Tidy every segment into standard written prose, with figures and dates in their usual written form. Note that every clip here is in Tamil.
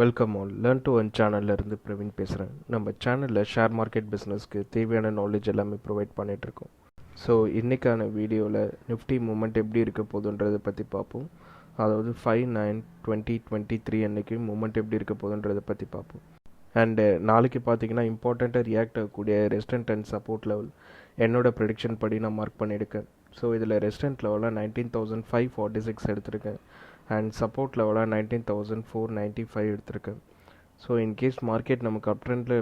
Welcome all learn to one சேனல்ல இருந்து பிரவீன் பேசுகிறேன். நம்ம சேனலில் ஷேர் மார்க்கெட் பிஸ்னஸ்க்கு தேவையான நாலேஜ் எல்லாமே ப்ரொவைட் பண்ணிகிட்ருக்கோம். ஸோ இன்றைக்கான வீடியோவில் நிஃப்டி மூமெண்ட் எப்படி இருக்க போகுதுன்றதை பற்றி பார்ப்போம். அதாவது 5/9/2023 அன்றைக்கி மூமெண்ட் எப்படி இருக்க போகுதுன்றதை பற்றி பார்ப்போம். அண்டு நாளைக்கு பார்த்தீங்கன்னா இம்பார்ட்டண்ட்டாக ரியாக்ட் ஆகக்கூடிய ரெசிஸ்டன்ட் அண்ட் சப்போர்ட் லெவல் என்னோட ப்ரெடிக்ஷன் படி நான் மார்க் பண்ணியிருக்கேன். ஸோ இதில் ரெசிஸ்டன்ட் லெவலாக 19,546 எடுத்திருக்கேன் அண்ட் சப்போர்ட் லெவலாக 19,495 எடுத்திருக்கேன். ஸோ இன்கேஸ் மார்க்கெட் நமக்கு அப் ட்ரெண்டில்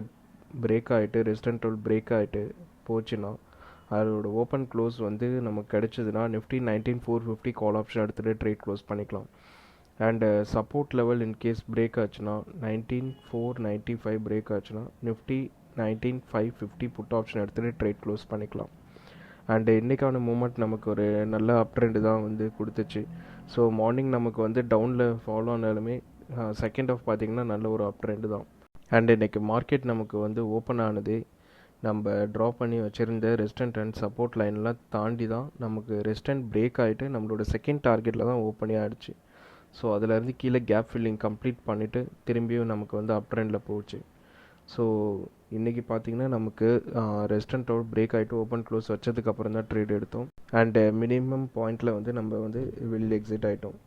பிரேக் ஆகிட்டு ரெசிஸ்டன்ட் லெவல் பிரேக் ஆகிட்டு போச்சுன்னா அதோட ஓப்பன் க்ளோஸ் வந்து நமக்கு கிடைச்சதுன்னா நிஃப்டி 19,450 கால் ஆப்ஷன் எடுத்துகிட்டு ட்ரேட் க்ளோஸ் பண்ணிக்கலாம். And support level in case break ஆச்சுன்னா 19,495 பிரேக் ஆச்சுன்னா நிஃப்டி 19,550 புட் ஆப்ஷன் எடுத்துகிட்டு ட்ரேட் க்ளோஸ் பண்ணிக்கலாம். அண்டு இன்றைக்கான மூமெண்ட் நமக்கு ஒரு நல்ல அப் ட்ரெண்டு தான் வந்து கொடுத்துச்சு. ஸோ மார்னிங் நமக்கு வந்து டவுனில் ஃபாலோ ஆனாலுமே செகண்ட் ஆஃப் பார்த்திங்கன்னா நல்ல ஒரு அப் ட்ரெண்டு தான். அண்ட் இன்றைக்கி மார்க்கெட் நமக்கு வந்து ஓப்பன் ஆனதே நம்ம ட்ரா பண்ணி வச்சுருந்த ரெசிஸ்டன்ட் அண்ட் சப்போர்ட் லைன்லாம் தாண்டி தான் நமக்கு ரெசிஸ்டன்ட் பிரேக் ஆகிட்டு நம்மளோட செகண்ட் டார்கெட்டில் தான் ஓப்பனே ஆகிடுச்சு. ஸோ அதிலேருந்து கீழே கேப் ஃபில்லிங் கம்ப்ளீட் பண்ணிவிட்டு திரும்பியும் நமக்கு வந்து அப் ட்ரெண்டில் போச்சு. ஸோ இன்றைக்கி பார்த்திங்கன்னா நமக்கு ரெசிஸ்டன்ட்டோட பிரேக் ஆகிட்டு ஓப்பன் க்ளோஸ் வச்சதுக்கப்புறம் தான் ட்ரேட் எடுத்தோம். அண்டு மினிமம் பாயிண்டில் வந்து நம்ம வந்து வெளியில் எக்ஸிட் ஆகிட்டோம்.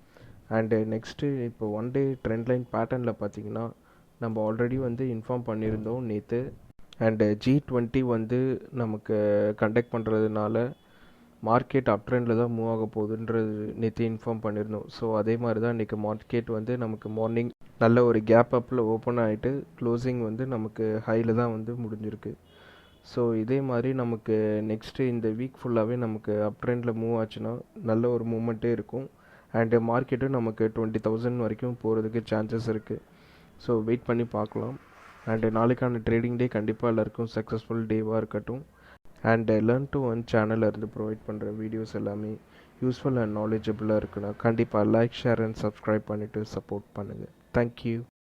அண்டு நெக்ஸ்ட்டு இப்போ ஒன் டே ட்ரெண்ட் லைன் பேட்டர்னில் பார்த்திங்கன்னா நம்ம ஆல்ரெடி வந்து இன்ஃபார்ம் பண்ணியிருந்தோம் நேற்று. அண்டு G20 வந்து நமக்கு கண்டக்ட் பண்ணுறதுனால மார்க்கெட் அப் ட்ரெண்டில் தான் மூவ் ஆக போகுதுன்றது நேற்று இன்ஃபார்ம் பண்ணியிருந்தோம். ஸோ அதே மாதிரி தான் இன்றைக்கி மார்க்கெட் வந்து நமக்கு மார்னிங் நல்ல ஒரு கேப் அப்பில் ஓப்பன் ஆகிட்டு க்ளோசிங் வந்து நமக்கு ஹையில் தான் வந்து முடிஞ்சிருக்கு. ஸோ இதே மாதிரி நமக்கு நெக்ஸ்ட்டு இந்த வீக் ஃபுல்லாகவே நமக்கு அப் ட்ரெண்டில் மூவ் ஆச்சுன்னா நல்ல ஒரு மூமெண்ட்டே இருக்கும். அண்டு மார்க்கெட்டும் நமக்கு 20,000 வரைக்கும் போகிறதுக்கு சான்சஸ் இருக்குது. ஸோ வெயிட் பண்ணி பார்க்கலாம். அண்டு நாளைக்கான ட்ரேடிங் டே கண்டிப்பாக எல்லாருக்கும் சக்ஸஸ்ஃபுல் டேவாக இருக்கட்டும். அண்டு லேர்ன் டு ஒன் சேனலில் இருந்து ப்ரொவைட் பண்ணுற வீடியோஸ் எல்லாமே யூஸ்ஃபுல் அண்ட் நாலேஜபிளாக இருக்குன்னா கண்டிப்பாக லைக், ஷேர் அண்ட் சப்ஸ்கிரைப் பண்ணிவிட்டு சப்போர்ட் பண்ணுங்கள். தேங்க்யூ.